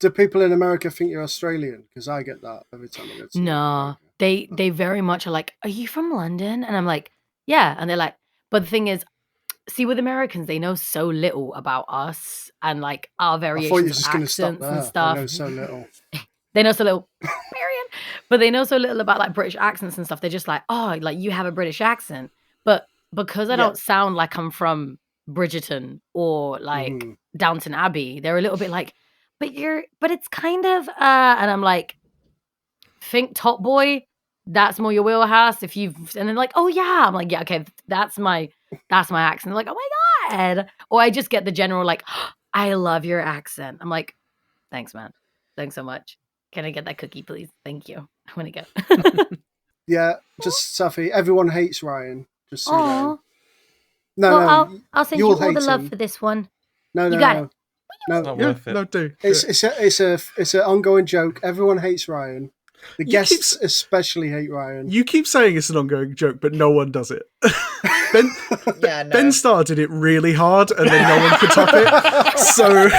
Do people in America think you're Australian? Because I get that every time I go to No, America. they very much are like, are you from London? And I'm like, yeah. And they're like, but the thing is, see, with Americans, they know so little about us and like our I thought you were variations of just going to stop accents there. and stuff. I know so little. They know so little, Marion, but they know so little about like British accents and stuff. They're just like, oh, like you have a British accent. But because I don't sound like I'm from Bridgerton or like Downton Abbey, they're a little bit like, but it's kind of, and I'm like, think Top Boy, that's more your wheelhouse. And then like, oh yeah, I'm like, yeah, okay, that's my accent. They're like, oh my God. Or I just get the general like, oh, I love your accent. I'm like, thanks, man. Thanks so much. Can I get that cookie, please? Thank you. I want to go. Yeah, just Safi. Everyone hates Ryan. Just so you know. No, I'll send you all the love for this one. No, you got it. No, it's not worth it. No, do. It's an ongoing joke. Everyone hates Ryan. The guests especially hate Ryan. You keep saying it's an ongoing joke, but no one does it. Ben started it really hard, and then no one could top it. So.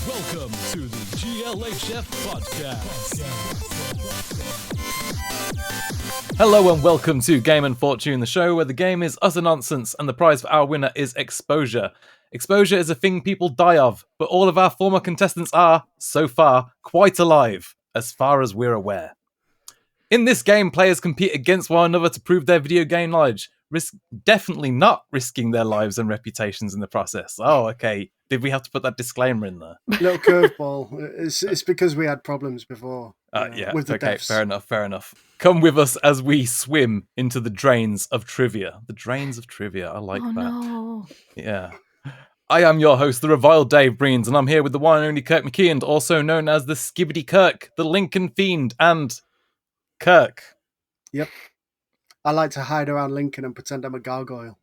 Welcome to the GLHF podcast. Hello and welcome to Game and Fortune, the show where the game is utter nonsense and the prize for our winner is exposure. Exposure is a thing people die of, but all of our former contestants are, so far, quite alive, as far as we're aware. In this game, players compete against one another to prove their video game knowledge, definitely not risking their lives and reputations in the process. Oh, okay. Did we have to put that disclaimer in there? Little curveball. It's because we had problems before. With the okay, deaths. fair enough. Come with us as we swim into the drains of trivia. The drains of trivia, I like that. No. Yeah. I am your host, the reviled Dave Breens, and I'm here with the one and only Kirk McKeon, also known as the Skibbity Kirk, the Lincoln Fiend, and Kirk. Yep. I like to hide around Lincoln and pretend I'm a gargoyle.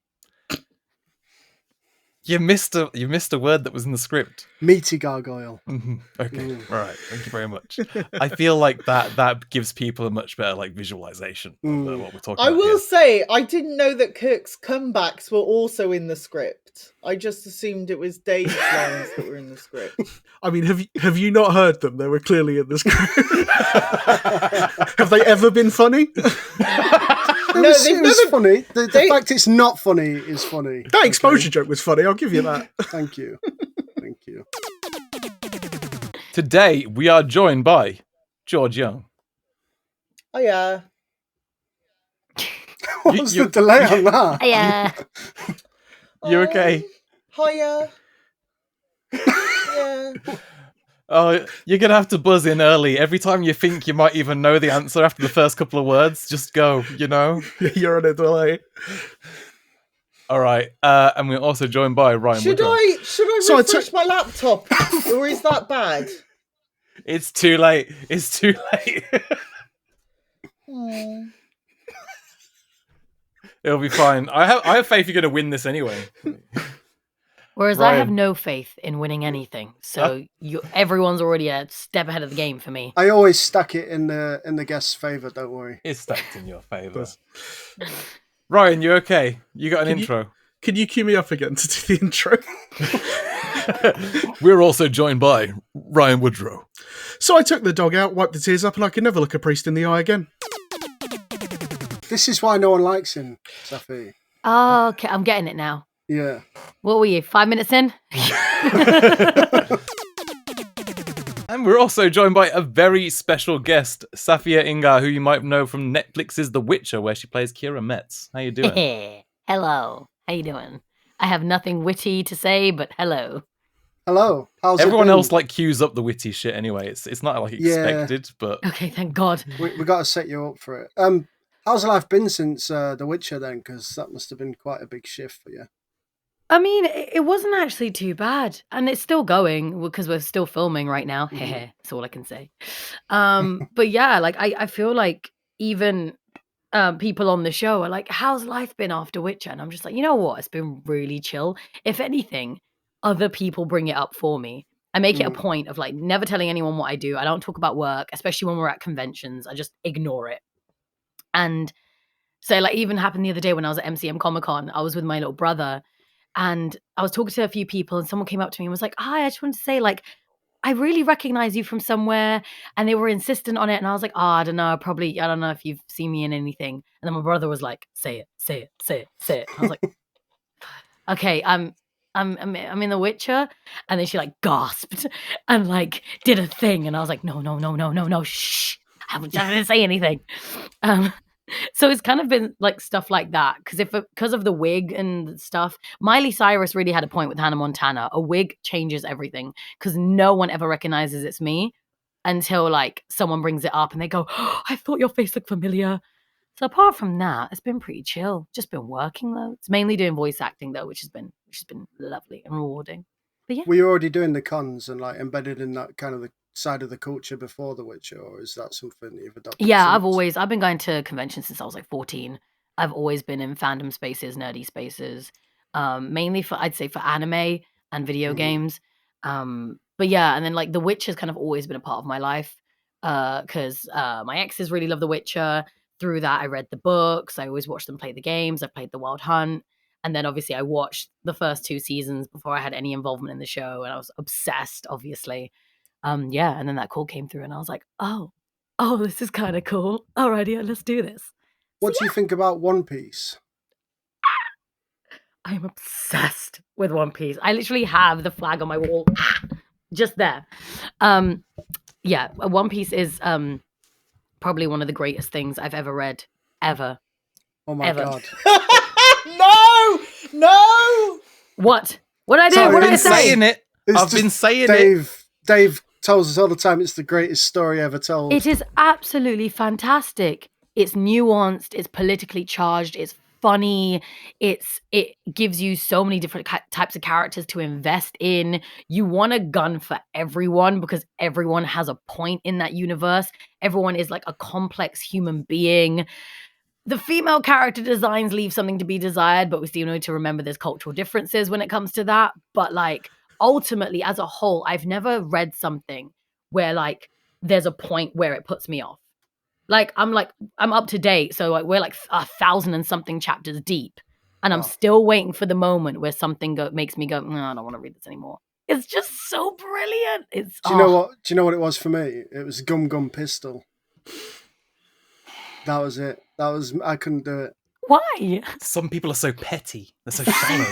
You missed a word that was in the script. Meaty gargoyle. Mm-hmm. Okay, all right. Thank you very much. I feel like that gives people a much better like visualization of what we're talking about. I will say, I didn't know that Kirk's comebacks were also in the script. I just assumed it was Dave's lines that were in the script. I mean, have you not heard them? They were clearly in the script. Have they ever been funny? It was funny. The fact it's not funny is funny. That exposure joke was funny. I'll give you that. Thank you. Thank you. Today, we are joined by George Young. Oh, yeah. What's the delay on that? Yeah. You okay? Hiya. Yeah. Oh, you're going to have to buzz in early. Every time you think you might even know the answer after the first couple of words, just go, you know? You're on a delay. All right. And we're also joined by Ryan Woodrow. Should I refresh my laptop? Or is that bad? It's too late. It'll be fine. I have faith you're going to win this anyway. Whereas Ryan. I have no faith in winning anything, so everyone's already a step ahead of the game for me. I always stack it in the guest's favour. Don't worry. It's stacked in your favour. Ryan, you okay? You got an intro? Can you cue me up again to do the intro? We're also joined by Ryan Woodrow. So I took the dog out, wiped the tears up, and I could never look a priest in the eye again. This is why no one likes him, Safi. Oh, okay, I'm getting it now. Yeah. What were you, 5 minutes in? And we're also joined by a very special guest, Safiyya Ingar, who you might know from Netflix's The Witcher, where she plays Keira Metz. How you doing? Hello. How you doing? I have nothing witty to say, but hello. Hello. How's Everyone it been? else like cues up the witty shit anyway. It's not like expected, but Okay, thank God. We got to set you up for it. How's life been since The Witcher then? Because that must have been quite a big shift for you. I mean, it wasn't actually too bad, and it's still going because we're still filming right now. That's all I can say. But yeah, like I feel like even people on the show are like, "How's life been after Witcher?" And I'm just like, you know what? It's been really chill. If anything, other people bring it up for me. I make it a point of like never telling anyone what I do. I don't talk about work, especially when we're at conventions. I just ignore it. And So like even happened the other day when I was at MCM Comic Con, I was with my little brother and I was talking to a few people and someone came up to me and was like, hi, I just wanted to say like, I really recognize you from somewhere. And they were insistent on it. And I was like, I don't know, probably, I don't know if you've seen me in anything. And then my brother was like, say it, say it, say it, say it. I was like, okay, I'm in The Witcher. And then she like gasped and like did a thing. And I was like, no, shh. I didn't say anything. So it's kind of been like stuff like that because of the wig and stuff. Miley Cyrus really had a point with Hannah Montana. A wig changes everything because no one ever recognizes it's me until like someone brings it up and they go, oh, I thought your face looked familiar. So apart from that, it's been pretty chill. Just been working though. It's mainly doing voice acting though, which has been lovely and rewarding. But yeah. Were you already doing the cons and like embedded in that kind of the side of the culture before The Witcher, or is that something you've adopted? Yeah, since? I've been going to conventions since I was like 14. I've always been in fandom spaces, nerdy spaces, mainly I'd say for anime and video games. But yeah, and then like The Witcher's kind of always been a part of my life because my exes really love The Witcher. Through that, I read the books. I always watched them play the games. I played the Wild Hunt. And then obviously I watched the first 2 seasons before I had any involvement in the show. And I was obsessed, obviously. Yeah, and then that call came through and I was like, oh, this is kind of cool. Alrighty, yeah, let's do this. What do you think about One Piece? I'm obsessed with One Piece. I literally have the flag on my wall just there. Yeah, One Piece is probably one of the greatest things I've ever read, ever. Oh my God. No! What? What did I do? Sorry, What did I been say? saying it. It's I've been just saying it. Dave tells us all the time it's the greatest story ever told. It is absolutely fantastic. It's nuanced, it's politically charged, it's funny, it gives you so many different types of characters to invest in. You want a gun for everyone because everyone has a point in that universe. Everyone is like a complex human being. The female character designs leave something to be desired, but we still need to remember there's cultural differences when it comes to that. But like ultimately, as a whole, I've never read something where like there's a point where it puts me off. Like I'm up to date, so like we're like 1,000 and something chapters deep, and I'm still waiting for the moment where something makes me go, no, I don't want to read this anymore. It's just so brilliant. It's Do you know what it was for me? It was Gum Gum Pistol. That was it. I couldn't do it. Why? Some people are so petty. They're so shallow.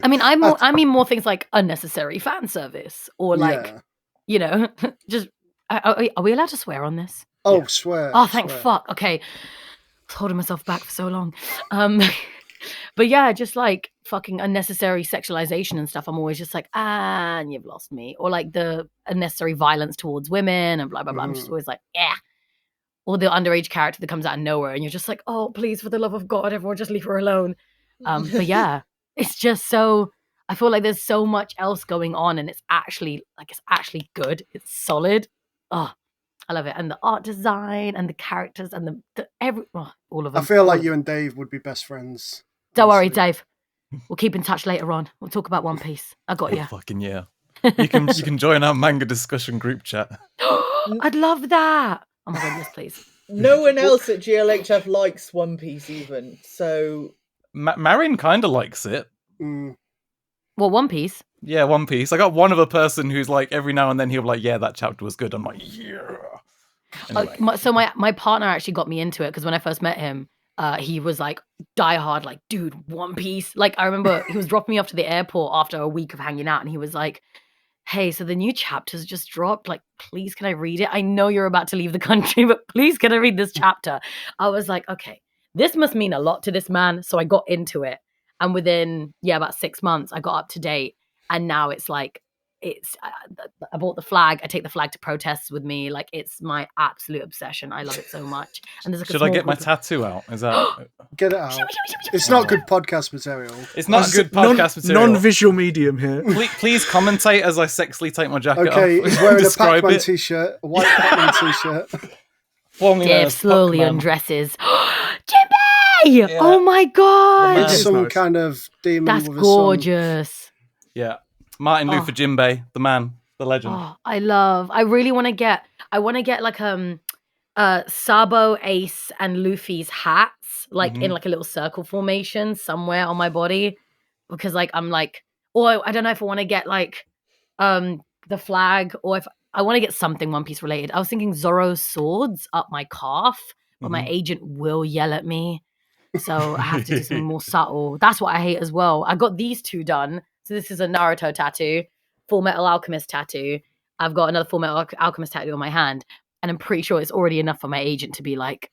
I mean, I mean more things like unnecessary fan service or like, you know, just are we allowed to swear on this? Oh, yeah. Swear. Oh, thank swear. fuck. Okay, I was holding myself back for so long. But yeah, just like fucking unnecessary sexualization and stuff. I'm always just like, and you've lost me, or like the unnecessary violence towards women and blah blah blah. I'm just always like, yeah. Or the underage character that comes out of nowhere and you're just like, oh, please, for the love of God, everyone just leave her alone. But yeah, it's just so, I feel like there's so much else going on and it's actually good. It's solid. Oh, I love it. And the art design and the characters and all of them. I feel like you and Dave would be best friends. Don't worry, Dave. We'll keep in touch later on. We'll talk about One Piece. I got you. Fucking yeah. You can join our manga discussion group chat. I'd love that. Oh my goodness, please. No one else at GLHF likes One Piece even, so... Marin kind of likes it. What, One Piece? Yeah, One Piece. I got one other person who's like, every now and then he'll be like, yeah, that chapter was good. I'm like, yeah. Anyway. So my partner actually got me into it, because when I first met him, he was like, die hard, like, dude, One Piece. Like, I remember he was dropping me off to the airport after a week of hanging out, and he was like, hey, so the new chapter's just dropped. Like, please, can I read it? I know you're about to leave the country, but please, can I read this chapter? I was like, okay, this must mean a lot to this man. So I got into it. And within, about 6 months, I got up to date. And now it's like, I bought the flag. I take the flag to protests with me. Like, it's my absolute obsession. I love it so much. And there's like Should I get my tattoo out? Is that get it out? It's not good podcast material. It's not good podcast material. Non-visual medium here. Please commentate as I sexily take my jacket off. Okay, he's wearing a Describe Pac-Man it. t-shirt, a white Pac-Man t-shirt. Dave slowly undresses. Jimmy! Yeah. Oh my god! It's some nice. kind of demon That's with a gorgeous. Yeah. Martin Luther Jimbei, the man, the legend. Oh, I really want to get like Sabo, Ace, and Luffy's hats, like in like a little circle formation somewhere on my body, because like I'm like, or I don't know if I want to get like the flag, or if I want to get something One Piece related. I was thinking Zoro's swords up my calf, but my agent will yell at me, so I have to do something more subtle. That's what I hate as well. I got these two done. So this is a Naruto tattoo, Full Metal Alchemist tattoo. I've got another Full Metal Alchemist tattoo on my hand. And I'm pretty sure it's already enough for my agent to be like,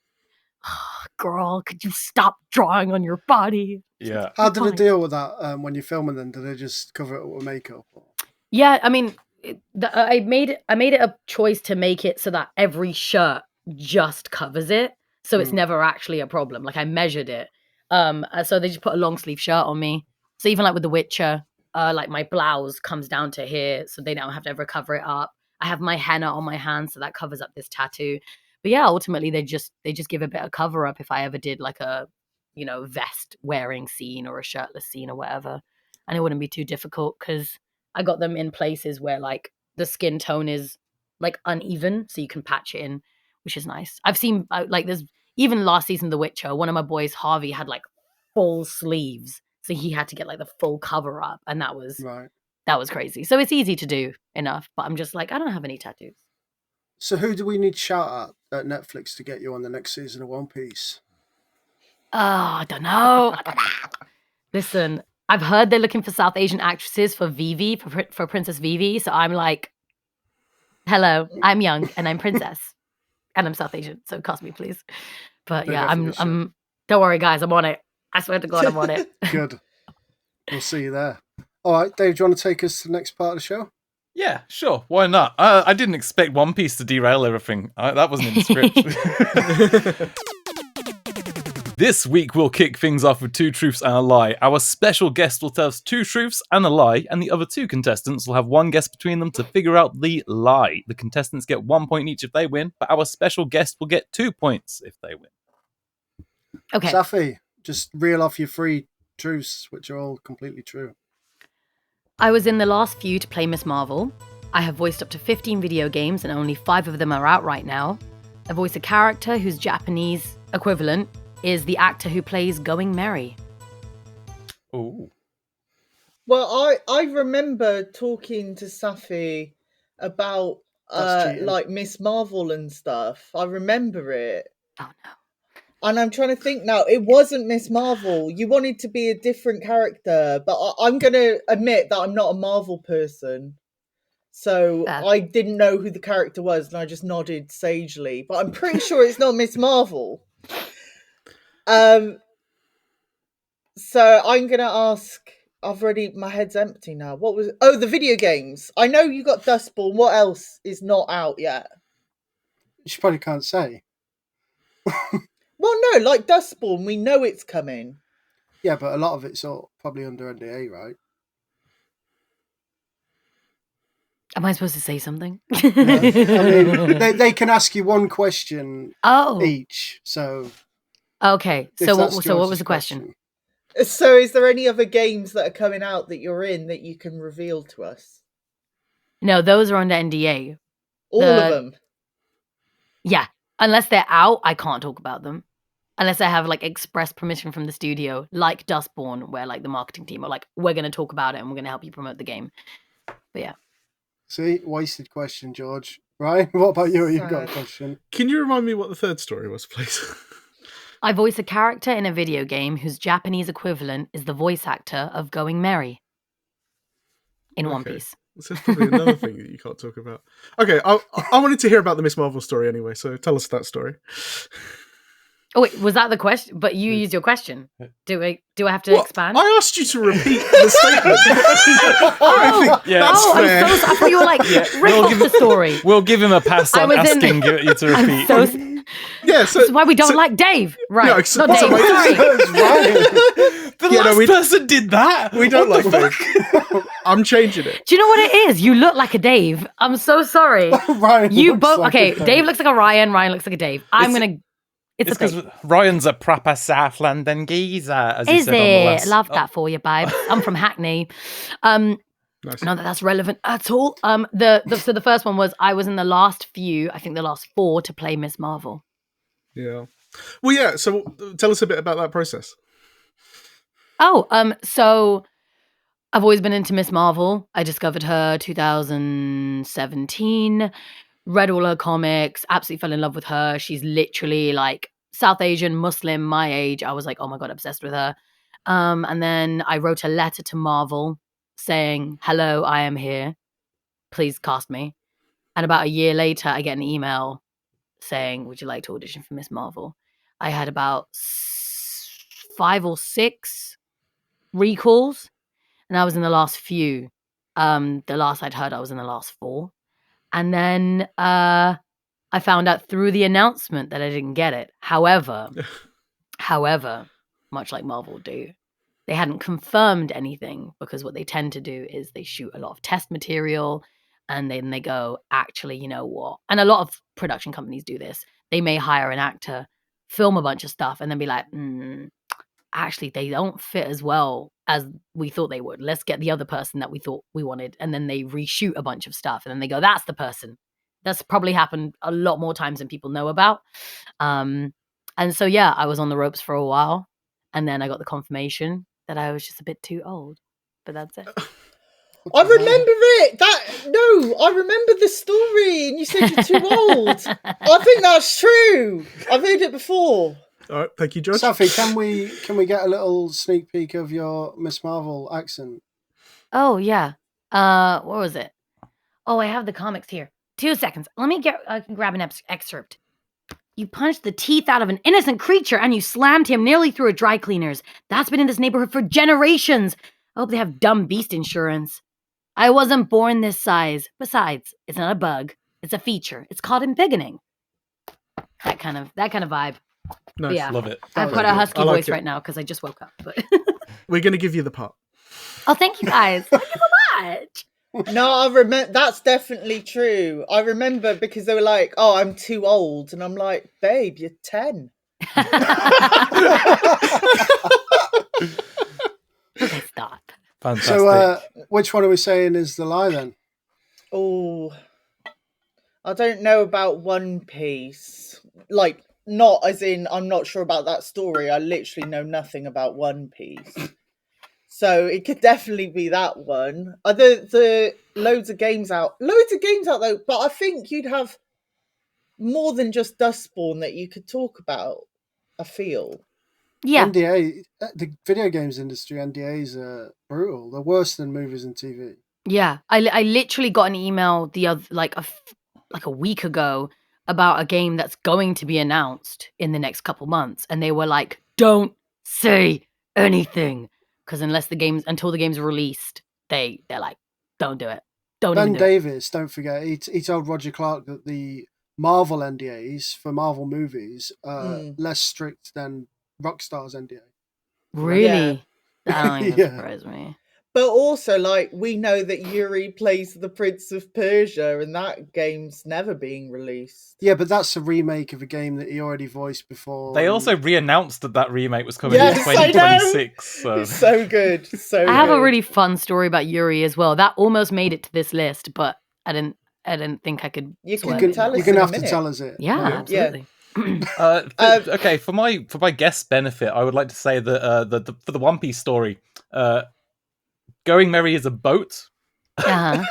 oh, girl, could you stop drawing on your body? Yeah. How did they deal with that when you're filming them? Did they just cover it up with makeup? Or? Yeah, I mean, I made it a choice to make it so that every shirt just covers it. So it's never actually a problem. Like I measured it. So they just put a long sleeve shirt on me. So even like with The Witcher, like my blouse comes down to here, so they don't have to ever cover it up. I have my henna on my hand, so that covers up this tattoo. But yeah, ultimately they just give a bit of cover up if I ever did like a, vest wearing scene or a shirtless scene or whatever. And it wouldn't be too difficult because I got them in places where like the skin tone is like uneven, so you can patch it in, which is nice. I've seen like there's even last season The Witcher, one of my boys, Harvey, had like full sleeves, so he had to get like the full cover up, and that was Right. That was crazy. So it's easy to do enough, but I'm just like, I don't have any tattoos. So who do we need to shout at Netflix to get you on the next season of One Piece? Oh, I don't know. Listen, I've heard they're looking for South Asian actresses for Vivi, for Princess Vivi. So I'm like, hello, I'm young and I'm Princess. And I'm South Asian, so cast me, please. But They yeah, definitely I'm don't worry, guys, I'm on it. I swear to God, I'm on it. Good. We'll see you there. All right, Dave, do you want to take us to the next part of the show? Yeah, sure. Why not? I didn't expect One Piece to derail everything. That wasn't in the script. This week, we'll kick things off with 2 truths and a lie. Our special guest will tell us 2 truths and a lie, and the other 2 contestants will have 1 guess between them to figure out the lie. The contestants get 1 point each if they win, but our special guest will get 2 points if they win. Okay. Safi, just reel off your 3 truths, which are all completely true. I was in the last few to play Miss Marvel. I have voiced up to 15 video games and only 5 of them are out right now. I voice a character whose Japanese equivalent is the actor who plays Going Merry. Ooh. Well, I remember talking to Safi about like Miss Marvel and stuff. I remember it. Oh no. And I'm trying to think now. It wasn't Miss Marvel. You wanted to be a different character, but I'm going to admit that I'm not a Marvel person. So I didn't know who the character was, and I just nodded sagely. But I'm pretty sure it's not Miss Marvel. So I'm going to ask... my head's empty now. What was... Oh, the video games. I know you got Dustborn. What else is not out yet? You probably can't say. Well, no, like Dustborn, we know it's coming. Yeah, but a lot of it's all probably under NDA, right? Am I supposed to say something? I mean, they can ask you 1 question each. So okay. So what was the question? So is there any other games that are coming out that you're in that you can reveal to us? No, those are under NDA. All of them? Yeah. Unless they're out, I can't talk about them. Unless I have like express permission from the studio, like Dustborn, where like the marketing team are like, we're going to talk about it and we're going to help you promote the game. But yeah. See, wasted question, George. Ryan, what about you? You've got a question. Can you remind me what the third story was, please? I voice a character in a video game whose Japanese equivalent is the voice actor of Going Merry in One Piece. So there's probably another thing that you can't talk about. Okay, I wanted to hear about the Miss Marvel story anyway, so tell us that story. Oh wait, was that the question? But you used your question. Do I have to expand? I asked you to repeat the statement. That's fair. I thought you were like, rip off the story. We'll give him a pass on asking you to repeat. This is why we don't like Dave. Right, not Dave. Sorry. The last person did that. We don't like Dave. I'm changing it. Do you know what it is? You look like a Dave. I'm so sorry. Ryan you both okay? Dave looks like a Ryan. Ryan looks like a Dave. It's because Ryan's a proper South London geezer, as is you said on the it? last... Love that for you, babe. I'm from Hackney. Nice. Not that that's relevant at all. So the first one was I was in the last few, I think the last 4 to play Miss Marvel. Yeah. Well, yeah. So tell us a bit about that process. So I've always been into Miss Marvel. I discovered her 2017, read all her comics, absolutely fell in love with her. She's literally like South Asian, Muslim, my age. I was like, oh my God, obsessed with her. And then I wrote a letter to Marvel saying, hello, I am here. Please cast me. And about a year later, I get an email saying, would you like to audition for Miss Marvel? I had about 5 or 6 recalls, and I was in the last few. The last I'd heard, I was in the last 4. And then I found out through the announcement that I didn't get it. However, much like Marvel do, they hadn't confirmed anything, because what they tend to do is they shoot a lot of test material and then they go, actually, you know what? And a lot of production companies do this. They may hire an actor, film a bunch of stuff, and then be like, actually, they don't fit as well as we thought they would. Let's get the other person that we thought we wanted. And then they reshoot a bunch of stuff. And then they go, that's the person. That's probably happened a lot more times than people know about. And so, yeah, I was on the ropes for a while. And then I got the confirmation that I was just a bit too old. But that's it. I remember it. I remember the story, and you said you're too old. I think that's true. I've heard it before. All right, thank you, George. Safi, can we get a little sneak peek of your Miss Marvel accent? Oh yeah. What was it? Oh, I have the comics here. 2 seconds. Let me grab an excerpt. You punched the teeth out of an innocent creature and you slammed him nearly through a dry cleaner's. That's been in this neighborhood for generations. I hope they have dumb beast insurance. I wasn't born this size. Besides, it's not a bug. It's a feature. It's called embiggening. That kind of vibe. Nice. Yeah. Love it. I've got a husky voice it. right now because I just woke up. But We're going to give you the part. oh, thank you guys. Thank you so much. No, I remember. That's definitely true. I remember because they were like, "Oh, I'm too old," and I'm like, "Babe, you're 10." Okay, stop. Fantastic. So, which one are we saying is the lie then? Oh, I don't know about One Piece. Like, not as in I'm not sure about that story. I literally know nothing about One Piece. So it could definitely be that one. The loads of games out though. But I think you'd have more than just Dustborn that you could talk about. I feel. Yeah. NDA, the video games industry, NDAs are brutal. They're worse than movies and TV. Yeah. I literally got an email the other like a week ago about a game that's going to be announced in the next couple months, and they were like, "Don't say anything." Because until the game's released, they're like, don't do it. Ben Davis, don't forget, he told Roger Clark that the Marvel NDAs for Marvel movies are less strict than Rockstar's NDA. Really? Yeah. That don't even surprise me. But also, like, we know that Yuri plays the Prince of Persia, and that game's never being released. Yeah, but that's a remake of a game that he already voiced before. They also re-announced that remake was coming Yes, in 2026. So. So good. So I have a really fun story about Yuri as well. That almost made it to this list, but I didn't think I could. You You're can tell us. going to have to tell us it. Yeah, absolutely. Okay, for my guest benefit, I would like to say that for the One Piece story, Going Merry is a boat, Uh-huh.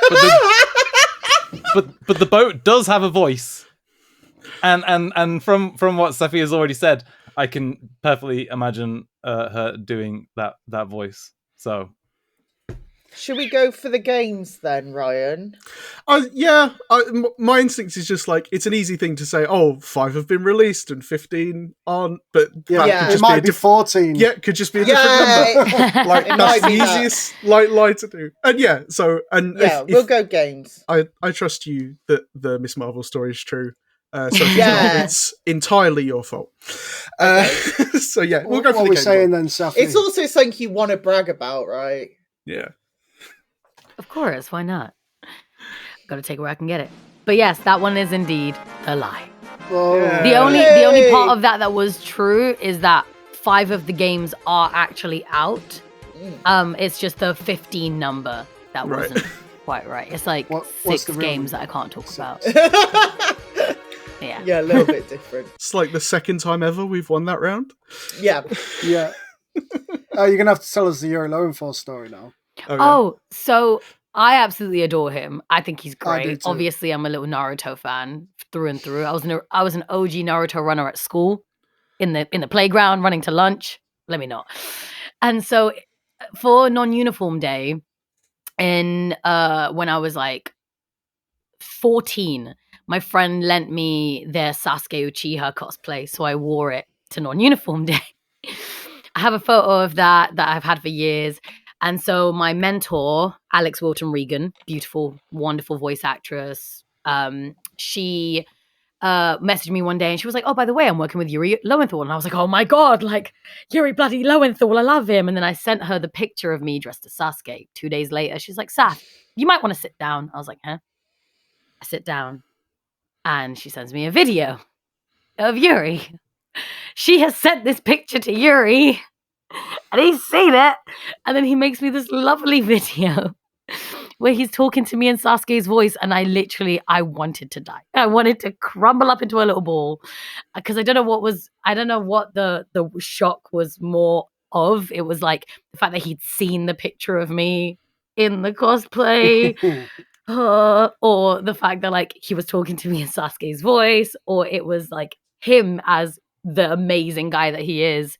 but the boat does have a voice, and from what Safiyya has already said, I can perfectly imagine her doing that voice. So, should we go for the games then, Ryan? My instinct is just like, it's an easy thing to say, 5 have been released and 15 aren't, but it might be 14. Yeah, it could just be a different number. Like, that's the easiest lie to do. And we'll go games. I trust you that the Miss Marvel story is true. So it's entirely your fault. Okay. We'll go for the game. What are we saying then, Safi? It's also something you want to brag about, right? Yeah. Of course, why not? Got to take it where I can get it. But yes, that one is indeed a lie. Yeah. The only part of that was true is that 5 of the games are actually out. It's just the 15 number that wasn't quite right. It's like six games that I can't talk about. Yeah, a little bit different. It's like the second time ever we've won that round. Yeah. Yeah. You're going to have to tell us the Yuri Lowenthal story now. Oh, so I absolutely adore him. I think he's I do great. too. Obviously, I'm a little Naruto fan through and through. I was an OG Naruto runner at school, in the playground, running to lunch. Let me know. And so for non-uniform day, when I was like 14, my friend lent me their Sasuke Uchiha cosplay, so I wore it to non-uniform day. I have a photo of that I've had for years. And so my mentor, Alex Wilton Regan, beautiful, wonderful voice actress, she messaged me one day and she was like, oh, by the way, I'm working with Yuri Lowenthal. And I was like, oh my God, like Yuri bloody Lowenthal, I love him. And then I sent her the picture of me dressed as Sasuke. 2 days later, she's like, Saf, you might want to sit down. I was like, huh? I sit down and she sends me a video of Yuri. She has sent this picture to Yuri and he's seen it. And then he makes me this lovely video where he's talking to me in Sasuke's voice. And I wanted to die. I wanted to crumble up into a little ball because I don't know what the shock was more of. It was like the fact that he'd seen the picture of me in the cosplay. Or the fact that like he was talking to me in Sasuke's voice, or it was like him as the amazing guy that he is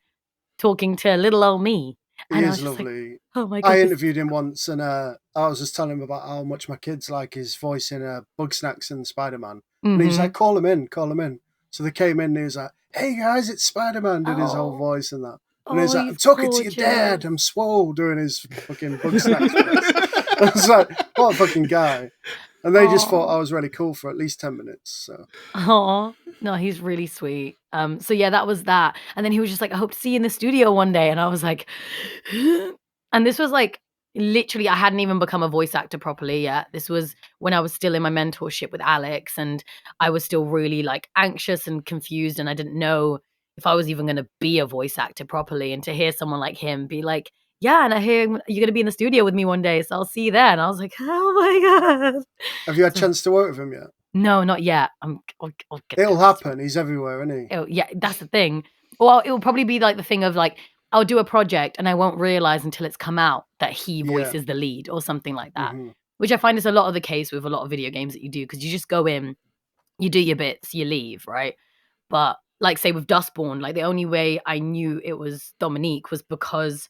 talking to little old me. He is lovely. Like, oh my God. I interviewed him once and I was just telling him about how much my kids like his voice in Bugsnax and Spider-Man. And he was like, call him in. So they came in and he was like, hey guys, it's Spider-Man, did his whole voice and that. And he was like, I'm talking to your dad, I'm swole, doing his fucking Bugsnax voice. I was like, what a fucking guy. And they just thought I was really cool for at least 10 minutes. So. Oh, no, he's really sweet. So yeah, that was that. And then he was just like, I hope to see you in the studio one day. And I was like, and this was like, literally, I hadn't even become a voice actor properly yet. This was when I was still in my mentorship with Alex and I was still really like anxious and confused. And I didn't know if I was even going to be a voice actor properly. And to hear someone like him be like, yeah, and I hear you're going to be in the studio with me one day, so I'll see you there. And I was like, oh my God. Have you had a chance to work with him yet? No, not yet. It'll happen. He's everywhere, isn't he? Yeah, that's the thing. Well, it will probably be like the thing of like, I'll do a project and I won't realize until it's come out that he voices the lead or something like that. Mm-hmm. Which I find is a lot of the case with a lot of video games that you do, because you just go in, you do your bits, you leave, right? But like say with Dustborn, like the only way I knew it was Dominique was because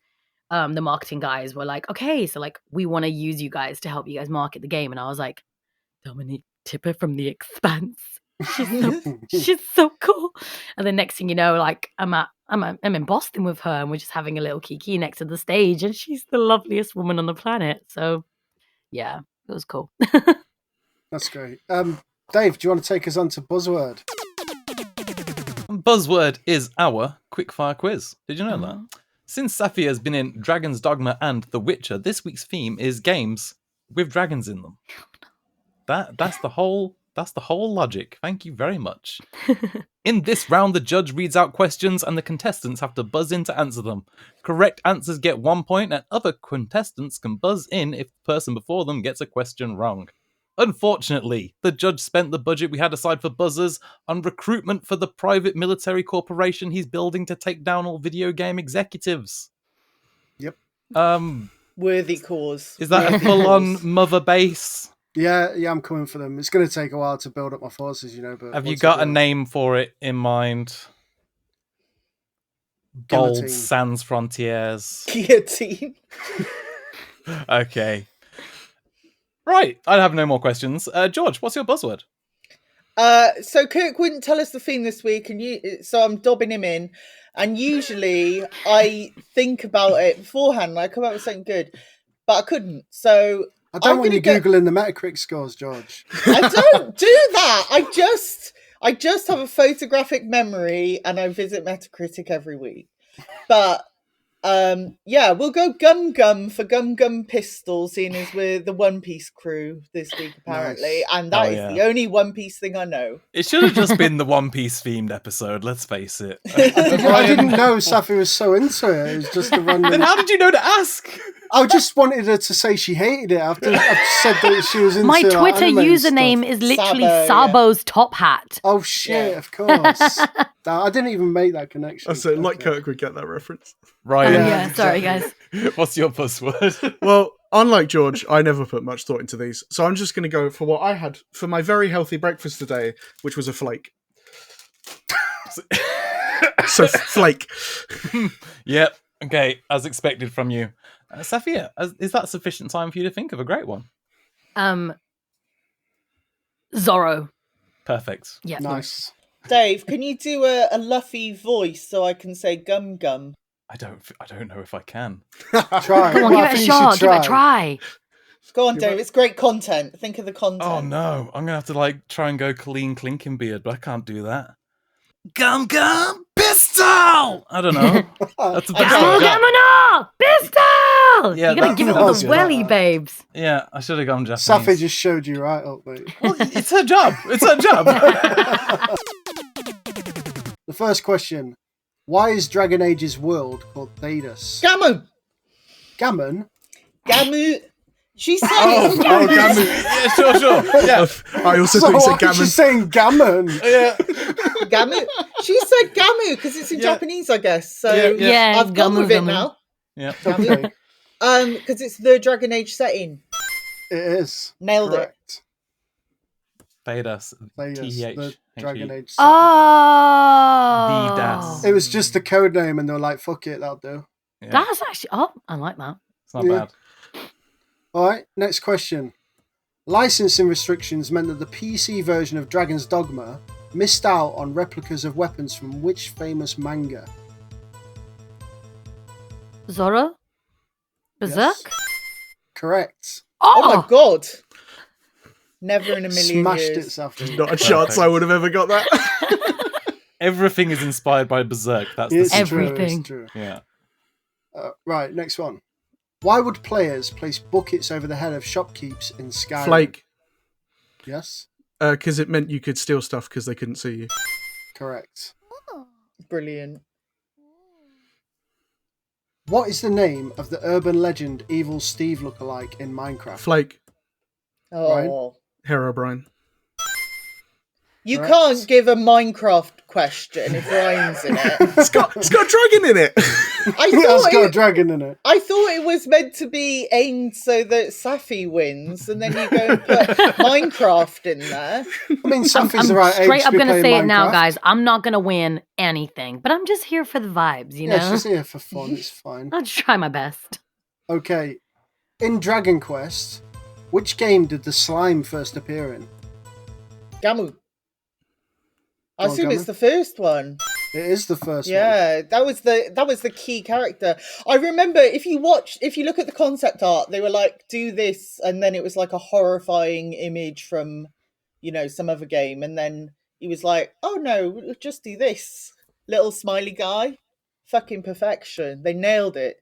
the marketing guys were like, okay, so like we want to use you guys to help you guys market the game. And I was like, Dominique Tipper from The Expanse. She's so cool. And the next thing you know, like I'm in Boston with her and we're just having a little kiki next to the stage and she's the loveliest woman on the planet. So yeah, it was cool. That's great. Dave, do you want to take us on to Buzzword? Buzzword is our quickfire quiz. Did you know that? Since Safiyya has been in Dragon's Dogma and The Witcher, this week's theme is games with dragons in them. That's the whole logic. Thank you very much. In this round, the judge reads out questions and the contestants have to buzz in to answer them. Correct answers get 1 point and other contestants can buzz in if the person before them gets a question wrong. Unfortunately, the judge spent the budget we had aside for buzzers on recruitment for the private military corporation he's building to take down all video game executives. Yep. Worthy cause. Is that a full-on mother base? Yeah, I'm coming for them. It's going to take a while to build up my forces, you know. But have you got a name for it in mind? Bold Sans Frontiers. Guillotine. Okay. Right, I have no more questions. George, what's your buzzword? So Kirk wouldn't tell us the theme this week, so I'm dobbing him in. And usually I think about it beforehand, and I come up with something good, but I couldn't. So I don't want you Googling the Metacritic scores, George. I don't do that. I just have a photographic memory, and I visit Metacritic every week. But yeah, we'll go Gum Gum for Gum Gum Pistol, seeing as we're the One Piece crew this week, apparently. Nice. And that is the only One Piece thing I know. It should have just been the One Piece themed episode, let's face it. I didn't know Safi was so into it. It was just a random... Then how did you know to ask? I just wanted her to say she hated it after I said that she was into My Twitter anime and username stuff. is literally Sabo, Sabo's top hat. Oh shit! Of course. I didn't even make that connection. So like Kirk would get that reference. Ryan, Yeah, sorry guys. what's your buzzword? Well, unlike George, I never put much thought into these, so I'm just going to go for what I had for my very healthy breakfast today, which was a flake. So flake. Yep. Okay, as expected from you. Safiyya, is that sufficient time for you to think of a great one? Zorro. Perfect. Yeah. Nice. Dave, can you do a Luffy voice so I can say gum gum? I don't know if I can. Try. Come on, Well, I give it a think you shot. should Give it a try. Go on, Dave. It's great content. Think of the content. Oh no, I'm gonna have to like try and go clean clinking beard, but I can't do that. Gum gum pistol. I don't know. That's the best Come I've got. on, pistol! Yeah, You gotta that give it sounds the good. welly, babes. Yeah, I should have gone Japanese. Safi just showed you right up, mate. Well, it's her job. It's her job. The first question: why is Dragon Age's world called Thedas? Gamu! Gammon? Gamu! She said Oh, gammon. Yeah, sure. Yeah. I also So thought you why said is gammon. she saying gammon? Yeah. Gamu. She said Gamu because it's in Yeah. Japanese, I guess. So Yeah, I've gone gamu, with it gamu. now. Yeah. Okay, Because it's the Dragon Age setting. it is. Nailed it. Correct. Thedas. Thedas, the THHE. Dragon Age. Oh. Das. It was just the code name, and they were like, "Fuck it, that'll do." Yeah. That's actually. Oh, I like that. It's not Yeah. bad. All right, next question. Licensing restrictions meant that the PC version of Dragon's Dogma missed out on replicas of weapons from which famous manga? Zorro? Berserk? Yes. Correct. Oh my god. Never in a million Smashed years. it, Safi. Not a chance I would have ever got that. Everything is inspired by Berserk. That's the It's secret. true, Everything. it's true. Yeah. Right, next one. Why would players place buckets over the head of shopkeepers in Skyrim? Flake. Yes, Because it meant you could steal stuff because they couldn't see you. correct. Brilliant. What is the name of the urban legend Evil Steve lookalike in Minecraft? Flake. Oh. Herobrine. You Correct. can't give a Minecraft question if Ryan's in it. It's got a dragon in it. It's got a dragon in it. I thought it was meant to be aimed so that Safi wins, and then you go and put Minecraft in there. I mean, I'm Safi's the right age straight to up be gonna playing say it now, Minecraft. guys. I'm not gonna win anything, but I'm just here for the vibes, you know? Yeah, she's here for fun. It's fine. I'll just try my best. Okay. In Dragon Quest, which game did the slime first appear in? Gamu. I Go on, assume Gamu. it's the first one. It is the first one. Yeah, that was the key character. I remember if you look at the concept art, they were like, do this, and then it was like a horrifying image from, some other game, and then he was like, oh no, just do this. Little smiley guy. Fucking perfection. They nailed it.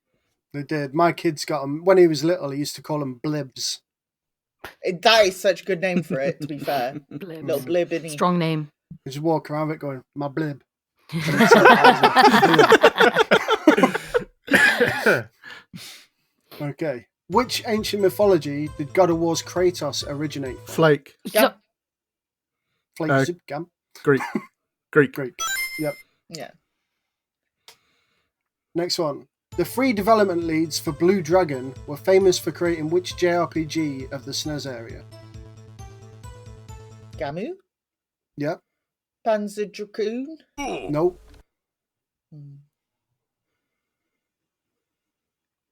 They did. My kids got him. When he was little, he used to call them blibs. That is such a good name for it, to be fair. Blibs. Little blib in Strong name. He just walk around with it going, my blib. Okay. Which ancient mythology did God of War's Kratos originate from? Flake. So, Flake, soup, gam? Greek. Greek. Greek. Yep. Yeah. Next one. The 3 development leads for Blue Dragon were famous for creating which JRPG of the SNES area? Gamu? Yep. Panzer Dragoon? Nope.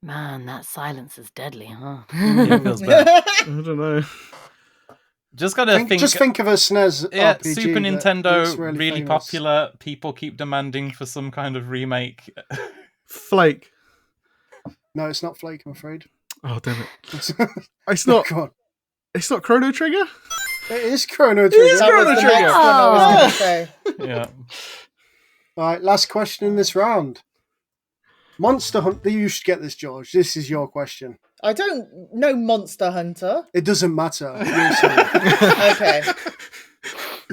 man, that silence is deadly, huh? Yeah, it feels bad. I don't know. Just gotta think. Just think of a SNES Yeah, RPG. Super that Nintendo, is really famous. popular. People keep demanding for some kind of remake. Flake. No, it's not Flake, I'm afraid. Oh damn it! It's not. Come on. It's not Chrono Trigger. It is Chrono Trigger. is That was Chrono the Trigger. next one I was going to say. Yeah. All right, last question in this round. Monster Hunter. You should get this, George. This is your question. I don't know Monster Hunter. It doesn't matter. You'll see. Okay.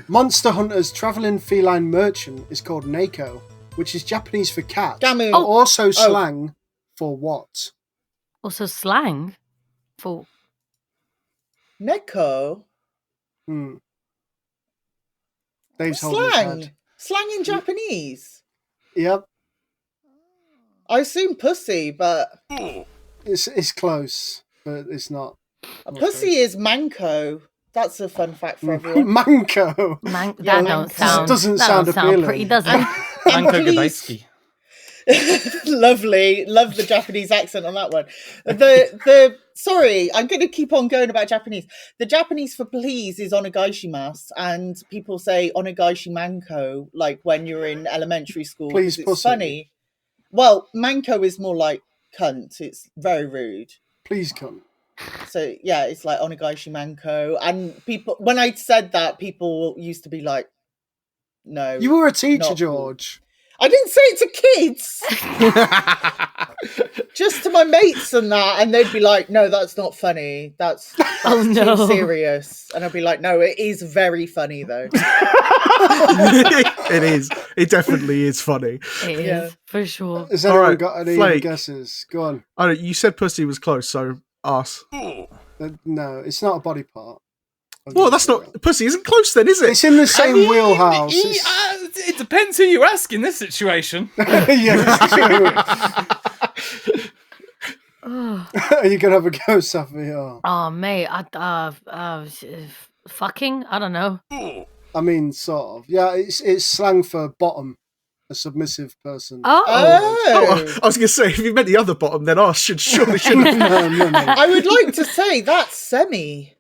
Monster Hunter's traveling feline merchant is called Neko, which is Japanese for cat. Gamu. but also slang for what? Also, slang for Neko. Dave's holding his head. Slang in Japanese. Yep. I assume pussy, but It's close, but it's not. Pussy is manco. That's a fun fact for everyone. Manco. That doesn't sound appealing. Pretty, does it? Manko please- Gdański. Lovely. Love the Japanese accent on that one. Sorry, I'm going to keep on going about Japanese. The Japanese for please is onegaishimasu, and people say onegashi manko, like when you're in elementary school. Please, it's pussy. funny. Well, manko is more like cunt. It's very rude. Please come. So yeah, it's like onegashi manko, and people. When I said that, people used to be like, "No." You were a teacher, not cool. George. I didn't say it to kids. Just to my mates and that, and they'd be like, "No, that's not funny. That's too serious." And I'd be like, "No, it is very funny though." It is. It definitely is funny. It is, for sure. Has anyone Alright, got any Flake. guesses? Go on. I don't, you said pussy was close, so ass. No, it's not a body part. Well, that's not pussy. Isn't close then, is it? It's in the same wheelhouse. It depends who you ask in this situation. Yeah, that's true. Oh. Are you gonna have a go, Safiyya? Oh, mate, fucking, I don't know. I mean, sort of. Yeah, it's slang for bottom, a submissive person. Oh, I was going to say, if you meant the other bottom, then ass shouldn't have. No. I would like to say that's semi.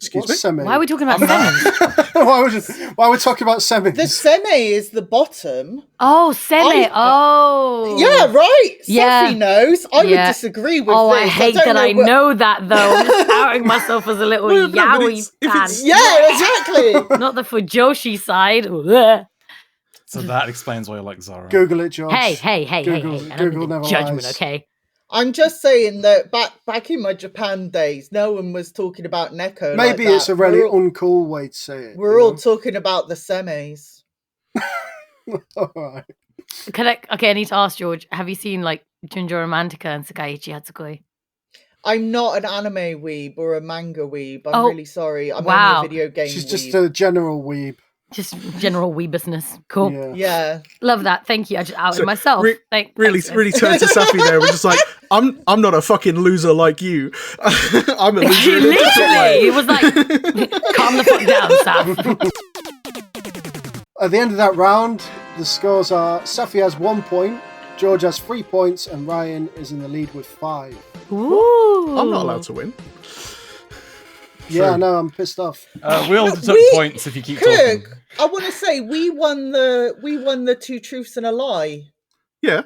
Excuse What's me? semi? why are we talking about semis? why are we talking about semis? The semi is the bottom. Oh, semi. Oh, Yeah, right. Yeah. Sophie knows. I would Yeah. disagree with Oh, this. I hate don't that I what- know that though. I'm just outing myself as a little Well, no, but yaoi if fan. it's- Yeah, exactly. Not the Fujoshi side. Blech. So that explains why you like Zara. Google it, George. Hey. Google- I don't Google need never judgment, lies. okay? I'm just saying that back in my Japan days, no one was talking about Neko. Maybe like it's that. a really We're all, uncool way to say it. we're all talking about the semis. all right. I need to ask George, have you seen like Junjo Romantica and Sakaichi Hatsukoi? I'm not an anime weeb or a manga weeb. I'm Oh, really sorry. I'm wow. only a video game She's weeb. just a general weeb. Just general weebusness. Cool. Yeah. Yeah. Love that. Thank you. I just outed So, myself. really Thanks, really turned to Safi there. We're just like, I'm not a fucking loser like you. I'm a loser in a different way. Literally, it was like, calm the fuck down, Saf. At the end of that round, the scores are Safi has 1 point, George has 3 points, and Ryan is in the lead with 5. Ooh. I'm not allowed to win. Yeah, no, I'm pissed off. We all took points if you keep talking. Kirk, I want to say we won the 2 truths and a lie. Yeah.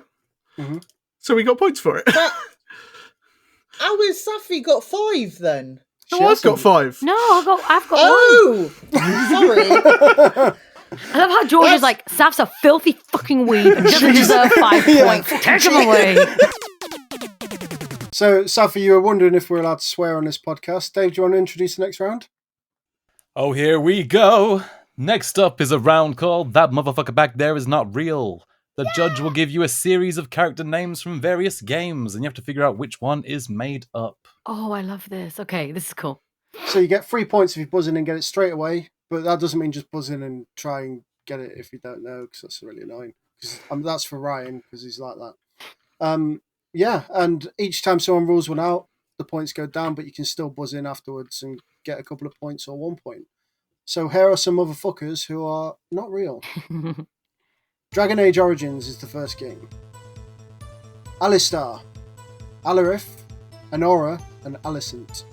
Mhm. So we got points for it. How has Safi got 5 then? No, I've got 5. No, I've got one. Oh, sorry. I love how George is like, Saf's a filthy fucking weeb and doesn't deserve 5 points. Take him away. So, Safi, you were wondering if we're allowed to swear on this podcast. Dave, do you want to introduce the next round? Oh, here we go. Next up is a round called That Motherfucker Back There Is Not Real. The judge will give you a series of character names from various games, and you have to figure out which one is made up. Oh, I love this. Okay, this is cool. So you get 3 points if you buzz in and get it straight away, but that doesn't mean just buzz in and try and get it if you don't know, because that's really annoying. That's for Ryan, because he's like that. Yeah, and each time someone rules one out, the points go down, but you can still buzz in afterwards and get a couple of points or 1 point. So here are some motherfuckers who are not real. Dragon Age Origins is the first game. Alistar, Alarith, Anora, and Alicent.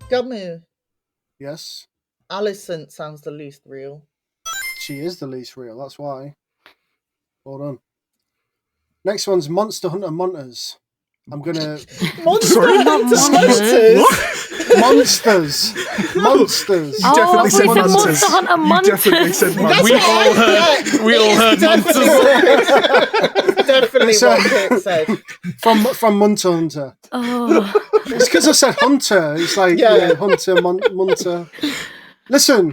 Gamu. Yes, Alicent sounds the least real. she is the least real, that's why. Hold on. Next one's Monster Hunter Monsters. I'm gonna... Monster Sorry? Hunter Monsters? Monsters! Monsters! You definitely said we said monsters. Monster Hunter You Monsters. definitely said That's monsters. We what all I- heard- we all heard It's definitely So- what Kirk said. From Munter Hunter. Oh, It's because I said Hunter. It's like, Yeah. Hunter, Munter. Listen!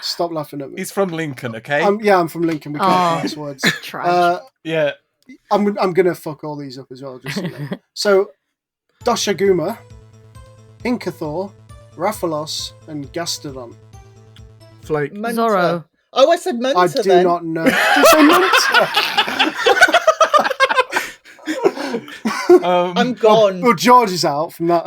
Stop laughing at me. He's from Lincoln, okay? I'm from Lincoln. We can't pronounce words. trash. Yeah. I'm gonna fuck all these up as well. Just so, you know. So Doshaguma, Hinkathor, Raphalos, and Gastodon. Flake. Munter. Zorro. Oh, I said Munter I do then. not know. Did you say Munter? I'm gone. Well, George is out from that.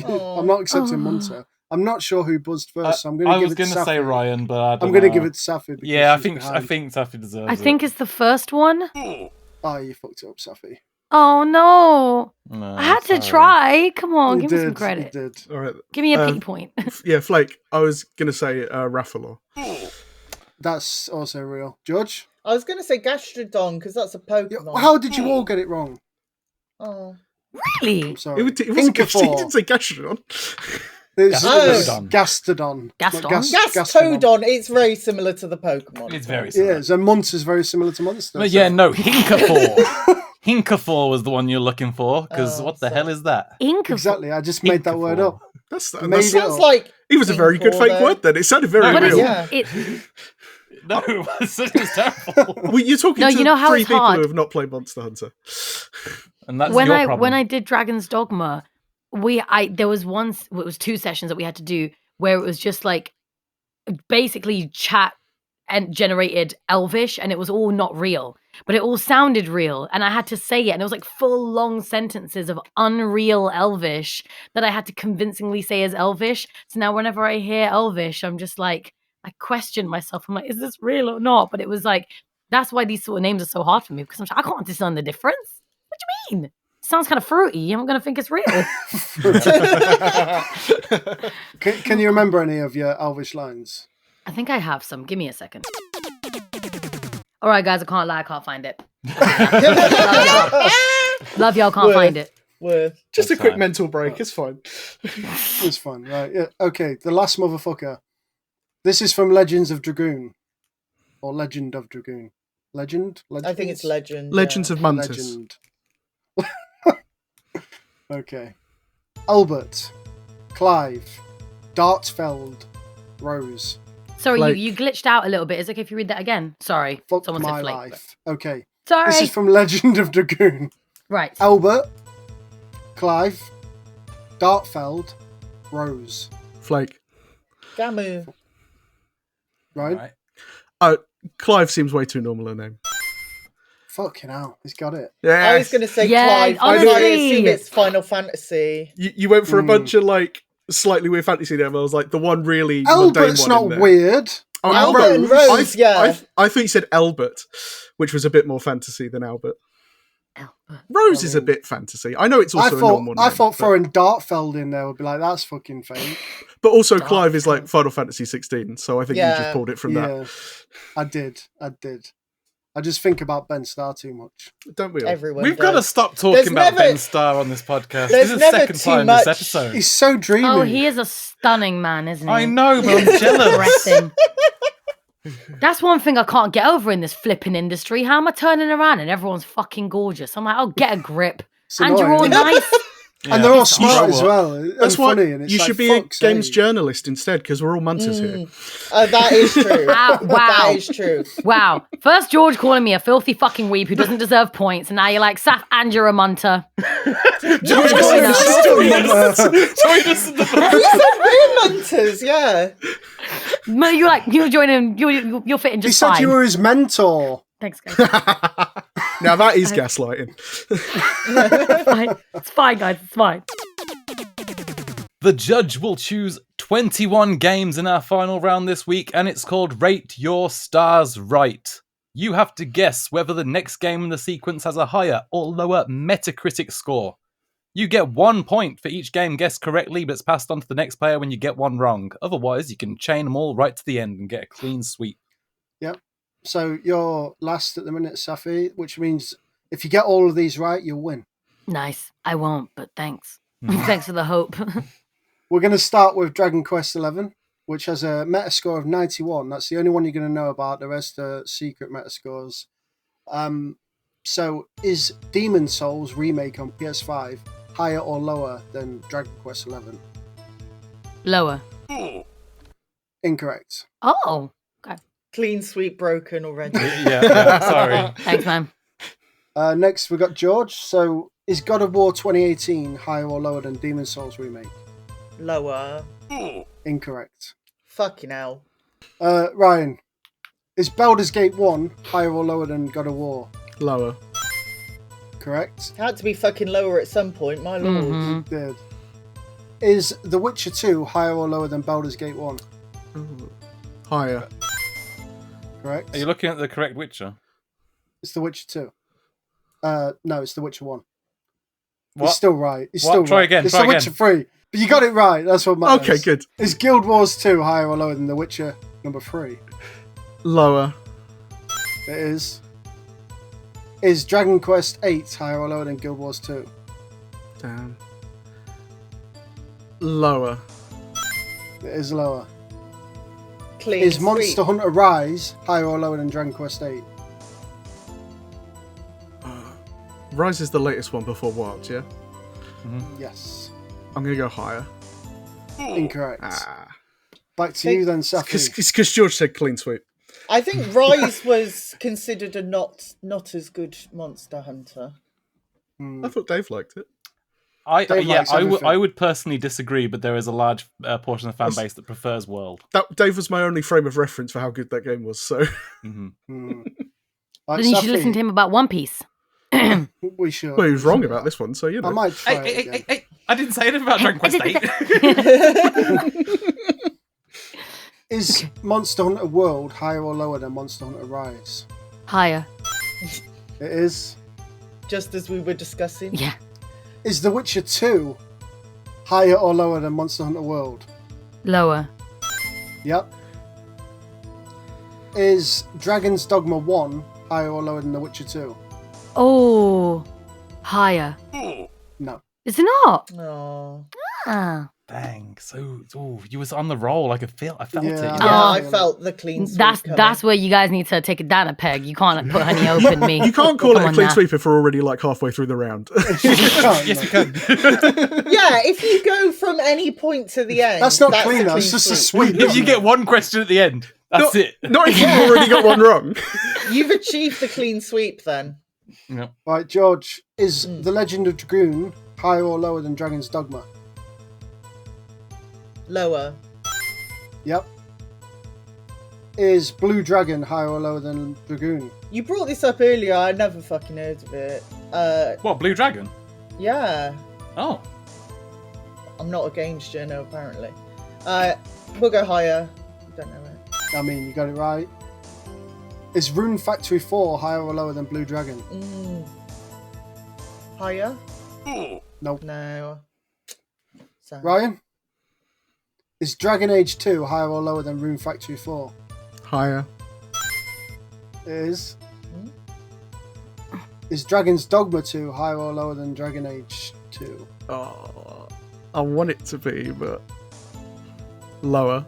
Oh. I'm not accepting Munter. I'm not sure who buzzed first, so I'm going to give it to Safi. I was going to say Ryan, but I don't I'm going to know. give it to Safi. Yeah, I think Safi deserves it. I think it's the first one. Oh, you fucked it up, Safi. Oh no! No, I had to sorry. try. Come on, You give me some did, credit. you did. All right. Give me a pity point. Yeah, Flake. I was going to say Raffalo. That's also real. George? I was going to say Gastrodon because that's a Pokemon. How did you all get it wrong? Oh. Really? I'm sorry. It wasn't Hinkathor. he didn't say Gastrodon. It's Gastodon. Gastodon. Gaston? Gastodon. It's very similar to the Pokemon. It's very Yeah, similar. so Munter's very similar to Monster. But yeah, no, Hinkathor. Hinkathor was the one you're looking for, because what the hell is that? Ink of Exactly, I just made that word up. That Made it Sounds up. like It was a very good fake Hinkathor, word then. It sounded very No, real. Yeah. No, it was terrible. Well, you're talking No, to you know how three it's people hard? who have not played Monster Hunter. And that's when your I problem. when I did Dragon's Dogma, there was once it was 2 sessions that we had to do where it was just like basically chat and generated Elvish, and it was all not real, but it all sounded real, and I had to say it, and it was like full long sentences of unreal Elvish that I had to convincingly say as Elvish. So now whenever I hear Elvish, I'm just like, I question myself. I'm like, is this real or not? But it was like, that's why these sort of names are so hard for me, because I'm like, I can't discern the difference. What do you mean? It sounds kind of fruity. I'm going to think it's real. Can you remember any of your Elvish lines? I think I have some. Give me a second. All right, guys, I can't lie. I can't find it. Love y'all. Can't find it. Worth. Just That's a quick fine. mental break. It's fine. It's fun, right? Yeah. Okay, the last motherfucker. This is from Legends of Dragoon. Or Legend of Dragoon. Legend? I think it's Legend. Legends of Muntus. Legend. Okay. Albert, Clive, Dartfeld, Rose. Sorry, Like- you glitched out a little bit. Is it okay if you read that again? Sorry. Fuck Someone my said flake. life. Okay. Sorry. This is from Legend of Dragoon. Right. Albert, Clive, Dartfeld, Rose. Flake. Gamu. Right? Clive seems way too normal a name. Fucking hell, he's got it. Yeah. I was going to say Yeah, Clive. I honestly. assume it's Final Fantasy. You went for a bunch of like slightly weird fantasy names. I was like the one really mundane Albert's one not in there. weird. Oh, Albert and Rose, yeah. I thought you said Albert, which was a bit more fantasy than Albert. Albert. Rose is a bit fantasy. I know it's also a normal name. I thought but- throwing Dartfeld in there would be like, that's fucking fake. But also Clive is like Final Fantasy 16, so I think you Yeah. just pulled it from Yeah, that. I did. I just think about Ben Starr too much. Don't we all? Everyone We've got to does. stop talking There's about never- Ben Starr on this podcast. there's This is the never second too time much- this episode. He's so dreamy. Oh, he is a stunning man, isn't he? I know, but I'm jealous. Depressing. That's one thing I can't get over in this flipping industry. How am I turning around and everyone's fucking gorgeous? I'm like, oh, get a grip. It's And you're all annoying. nice. And they're all It's smart not as what- well. And That's why funny. And it's you like, should be a fuck's games sake. journalist instead, because we're all munters here. That is true. Wow. That is true. Wow. First, George calling me a filthy fucking weeb who doesn't deserve points, and now you're like, Saf, and you're a munter. George What's calling going us on? still munter. We're Munters, yeah. No, you're like, you're joining, you're fitting He just said fine. you were his mentor. Thanks, guys. Now that is gaslighting. It's fine, guys. It's fine. The judge will choose 21 games in our final round this week, and it's called Rate Your Stars Right. You have to guess whether the next game in the sequence has a higher or lower Metacritic score. You get 1 point for each game guessed correctly, but it's passed on to the next player when you get one wrong. Otherwise, you can chain them all right to the end and get a clean sweep. Yep. So you're last at the minute, Safi, which means if you get all of these right, you'll win. Nice. I won't, but thanks. Thanks for the hope. We're going to start with Dragon Quest XI, which has a Metascore of 91. That's the only one you're going to know about. The rest are secret Metascores. So is Demon Souls remake on PS5 higher or lower than Dragon Quest XI? Lower. Incorrect. Oh. Clean sweep broken already. Yeah, sorry. Thanks, man. Next, we got George. So, is God of War 2018 higher or lower than Demon's Souls remake? Lower. Incorrect. Fucking hell. Ryan, is Baldur's Gate 1 higher or lower than God of War? Lower. Correct. It had to be fucking lower at some point, my lord. Mhm. Did. Is The Witcher 2 higher or lower than Baldur's Gate 1? Higher. Correct. Are you looking at the correct Witcher? It's The Witcher 2. No, it's The Witcher 1. What? He's still right. He's What? still Try right. again, It's try The Witcher again. 3. But you got it right. That's what matters. Okay, good. Is Guild Wars 2 higher or lower than The Witcher number 3? Lower. It is. Is Dragon Quest 8 higher or lower than Guild Wars 2? Damn. Lower. It is lower. Clean Is sweep. Monster Hunter Rise higher or lower than Dragon Quest 8? Rise is the latest one before what, yeah? Yes. I'm going to go higher. Incorrect. Ah. Back to you then, Safi. It's because George said clean sweep. I think Rise was considered a not as good Monster Hunter. I thought Dave liked it. Dave likes everything. I would personally disagree, but there is a large portion of the fan base that prefers World. Dave was my only frame of reference for how good that game was, so... Right, Then you should listen to him about One Piece. We should. Well, he was wrong about this one, so you know. I might try it again. Hey, I didn't say anything about Dragon Quest 8. Is Monster Hunter World higher or lower than Monster Hunter Rise? Higher. It is. Just as we were discussing. Yeah. Is The Witcher 2 higher or lower than Monster Hunter World? Lower. Yep. Is Dragon's Dogma 1 higher or lower than The Witcher 2? Oh. Higher. No. Is it not? Oh. Ah. Dang, so you was on the roll. I felt it. You Yeah. know? Yeah, Oh. I felt the clean sweep That's where you guys need to take it down a peg. You can't put honey open me. You can't call Come it a on clean now. sweep if we're already like halfway through the round. Yes, you can. Yeah, if you go from any point to the end, That's not a clean, that's just a sweep. sweep. If you get one question at the end, that's it. Not if you've already got one wrong. You've achieved the clean sweep then. Yep. Right, George, is The Legend of Dragoon higher or lower than Dragon's Dogma? Lower. Yep. Is Blue Dragon higher or lower than Dragoon? You brought this up earlier, I never fucking heard of it. What, Blue Dragon? Yeah. Oh. I'm not against you, no, apparently. We'll go higher. Don't know it. I mean, you got it right. Is Rune Factory 4 higher or lower than Blue Dragon? Higher? Nope. No. Sorry. Ryan? Is Dragon Age 2 higher or lower than Rune Factory 4? Higher. It is. Is Dragon's Dogma 2 higher or lower than Dragon Age 2? Oh, I want it to be, but lower.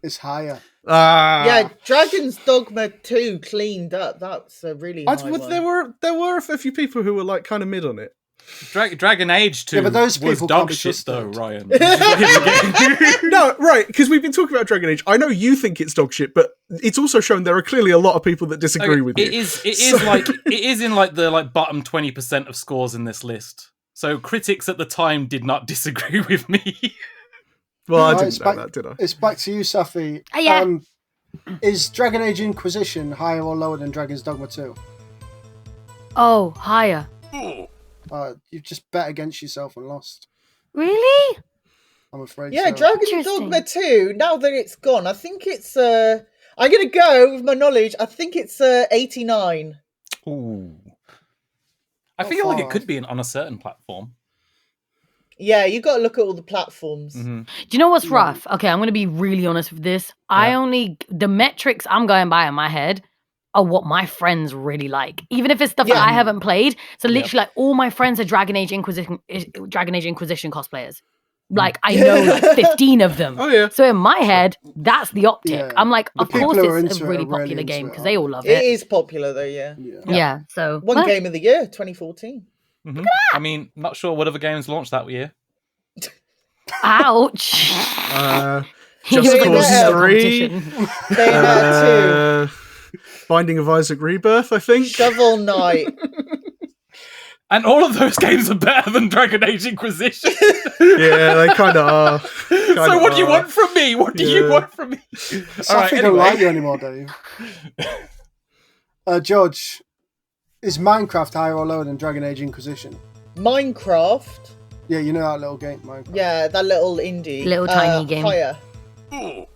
It's higher. Yeah, Dragon's Dogma 2 cleaned up. That's a really high one. There were a few people who were like kind of mid on it. Dragon Age 2 Yeah, but those was people dog can't be shit though, trusted. Ryan. No, right, because we've been talking about Dragon Age. I know you think it's dog shit, but it's also shown there are clearly a lot of people that disagree with you. It is in like the bottom 20% of scores in this list. So critics at the time did not disagree with me. Well, I Right, didn't know that, did I? It's back to you, Safi. Yeah. Is Dragon Age Inquisition higher or lower than Dragon's Dogma 2? Oh, higher. You've just bet against yourself and lost. Really? I'm afraid. Yeah, so. Dragon's Interesting. Dogma 2, now that it's gone, I think it's, I'm going to go with my knowledge, I think it's 89. Ooh. I Not feel like far it could off. be on a certain platform. Yeah, you got to look at all the platforms. Mm-hmm. Do you know what's rough? Okay, I'm going to be really honest with this. The metrics I'm going by in my head are what my friends really like. Even if it's stuff that I haven't played. So literally like all my friends are Dragon Age Inquisition cosplayers. Like I know like 15 of them. Oh, yeah. So in my head, that's the optic. Yeah. I'm like, The of course people who are it's into a it really are really popular into game it, because they all aren't love It it. is popular though, yeah. Yeah. So One game of the year, 2014. Mm-hmm. I mean, not sure what other games launched that year. ouch. Just You're in Cause the 3. competition. Bayonetta 2. Binding of Isaac Rebirth, I think. Shovel Knight. And all of those games are better than Dragon Age Inquisition. Yeah, they kind of are. So what do you want from me? What do you want from me? Safiyya don't like you anymore, Dave. George, is Minecraft higher or lower than Dragon Age Inquisition? Minecraft? Yeah, you know that little game, Minecraft. Yeah, that little indie. Little tiny game. Higher.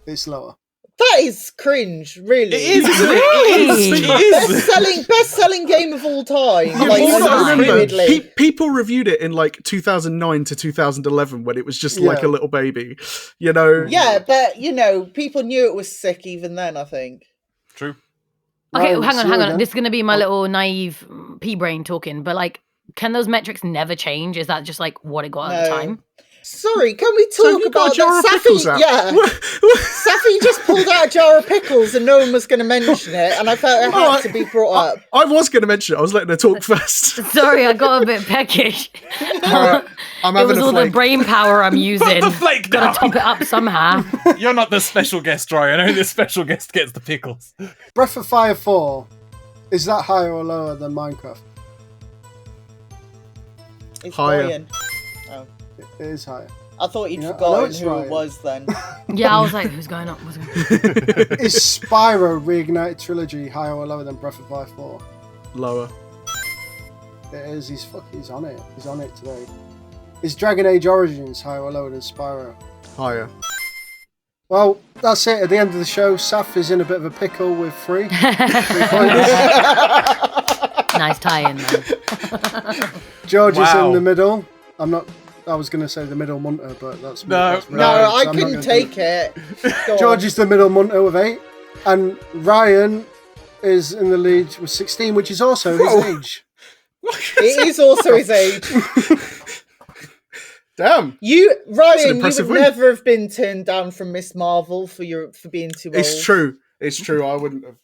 It's lower. That is cringe, really. It is, isn't it? It is. Best-selling game of all time. You've Like, also got to remember, undisputedly. people reviewed it in like 2009 to 2011 when it was just like a little baby, you know. Yeah, but you know, people knew it was sick even then, I think. True. Okay, Right, hang on. then. This is going to be my little naive pea brain talking, but like, can those metrics never change? Is that just like what it got at the time? Sorry, can we So talk you got about a jar of that? pickles out. Yeah. Safi just pulled out a jar of pickles and no one was going to mention it, and I felt it had to be brought up. I was going to mention it. I was letting her talk first. Sorry, I got a bit peckish. Alright, I'm It having was a all the flake. brain power I'm using. the flake Gotta down. top it up somehow. You're not the special guest, Ryan. Only the special guest gets the pickles. Breath of Fire 4, is that higher or lower than Minecraft? It's Higher. Brian. Oh. It is higher. I thought you'd Yeah, I know forgotten it's who Ryan. it was then. Yeah, I was like, who's going up? What's going on? Is Spyro Reignited Trilogy higher or lower than Breath of Fire 4? Lower. It is. He's on it. He's on it today. Is Dragon Age Origins higher or lower than Spyro? Higher. Well, that's it. At the end of the show, Saf is in a bit of a pickle with 3. 3 points. Nice tie-in, man. George is Wow. in the middle. I was going to say the middle munter, but that's No, that's No, so I I'm not couldn't gonna do take it. Go George on. is the middle munter with 8, and Ryan is in the lead with 16, which is also his age. It is also his age. Damn. Ryan, you impressive would win. never have been turned down from Miss Marvel for being too old. It's true. It's true. I wouldn't have.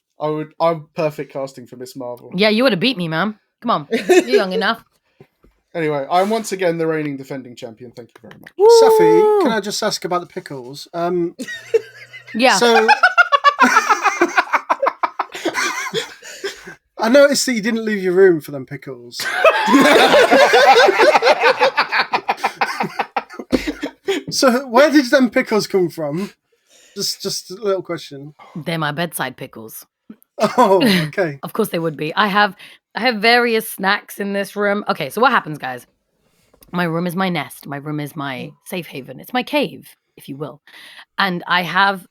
I'm perfect casting for Miss Marvel. Yeah, you would have beat me, man. Come on. You're young enough. Anyway, I'm once again the reigning defending champion. Thank you very much. Safi, can I just ask about the pickles? Yeah. So I noticed that you didn't leave your room for them pickles. So where did them pickles come from? Just a little question. They're my bedside pickles. Oh, okay. Of course they would be. I have various snacks in this room. Okay, so what happens, guys? My room is my nest. My room is my safe haven. It's my cave, if you will. And I have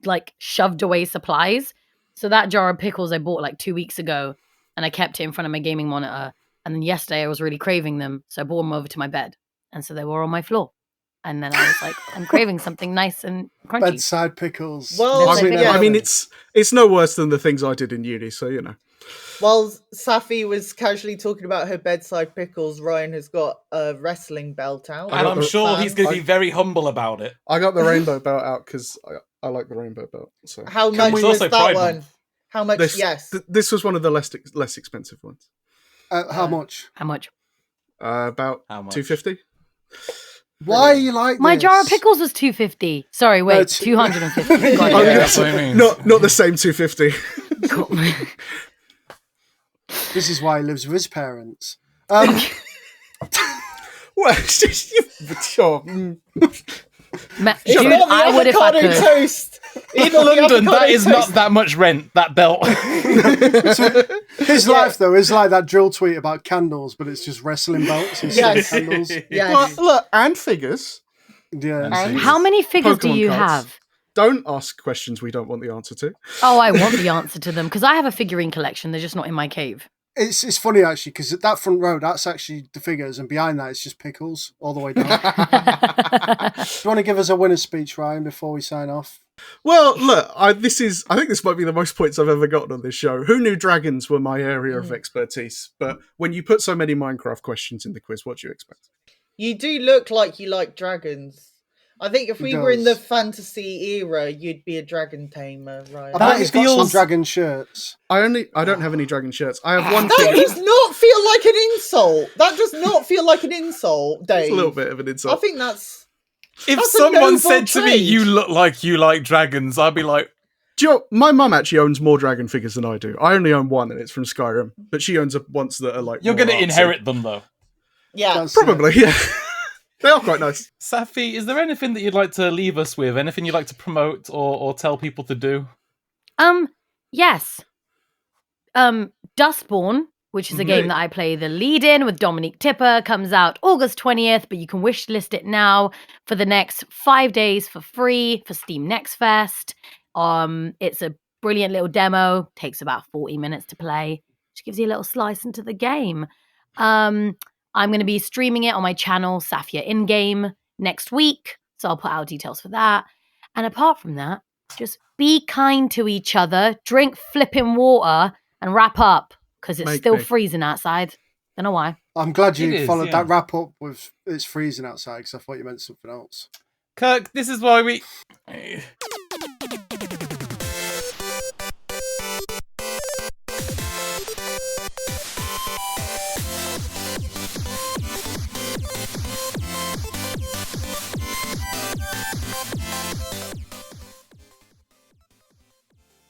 like shoved away supplies. So that jar of pickles I bought like 2 weeks ago, and I kept it in front of my gaming monitor. And then yesterday I was really craving them, so I brought them over to my bed. And so they were on my floor. And then I was like, I'm craving something nice and crunchy. Bedside pickles. Well, That's Never my been favorite. I mean, heard. it's no worse than the things I did in uni, so you know. While Safi was casually talking about her bedside pickles, Ryan has got a wrestling belt out. And I'm sure he's going to I- be very humble about it. I got the rainbow belt out because I like the rainbow belt. So How It's much was also that Pride one? Month. How much? this Yes. this was one of the less expensive ones. How much? How much? About How much? $250. Why are you like My this? jar of pickles was $2.50. Sorry, wait, it's- $250. Got Oh, it. Yeah, yeah. that's what I mean. Not the same $250. Cool. This is why he lives with his parents. Well, it's just sure. It's Dude, not the I would if I avocado could. toast. In It's not the London, that avocado is not toast. that much rent, that belt. His life, though, is like that drill tweet about candles, but it's just wrestling belts instead Yes. of candles. Yes. Look, and figures. Yeah. And How many figures do Pokemon you cards. have? Don't ask questions we don't want the answer to. Oh, I want the answer to them because I have a figurine collection. They're just not in my cave. It's funny, actually, because at that front row, that's actually the figures, and behind that, it's just pickles all the way down. Do you want to give us a winner's speech, Ryan, before we sign off? Well, look, I think this might be the most points I've ever gotten on this show. Who knew dragons were my area of expertise? But when you put so many Minecraft questions in the quiz, what do you expect? You do look like you like dragons. I think if He we were in the does. fantasy era, you'd be a dragon tamer, right? I That bet he's got some feels- dragon shirts. I don't have any dragon shirts. I have one That figure. does not feel like an insult. That does not feel like an insult, Dave. It's a little bit of an I insult. think that's If That's a someone noble said to me, trait. "You look like you like dragons," I'd be like, Do you know, my mum actually owns more dragon figures than I do. I only own one, and it's from Skyrim. But she owns ones that are like. You're going to inherit them, though. Yeah, probably. Yeah, they are quite nice. Safi, is there anything that you'd like to leave us with? Anything you'd like to promote or tell people to do? Yes. Dustborn, which is a game that I play the lead in with Dominique Tipper, comes out August 20th, but you can wish list it now for the next 5 days for free for Steam Next Fest. It's a brilliant little demo, takes about 40 minutes to play, which gives you a little slice into the game. I'm going to be streaming it on my channel, Safiyya Ingar, next week, so I'll put out details for that. And apart from that, just be kind to each other, drink flipping water, and wrap up, because it's still freezing outside. Don't know why. I'm glad you followed that wrap up with it's freezing outside, because I thought you meant something else. Kirk, this is why we...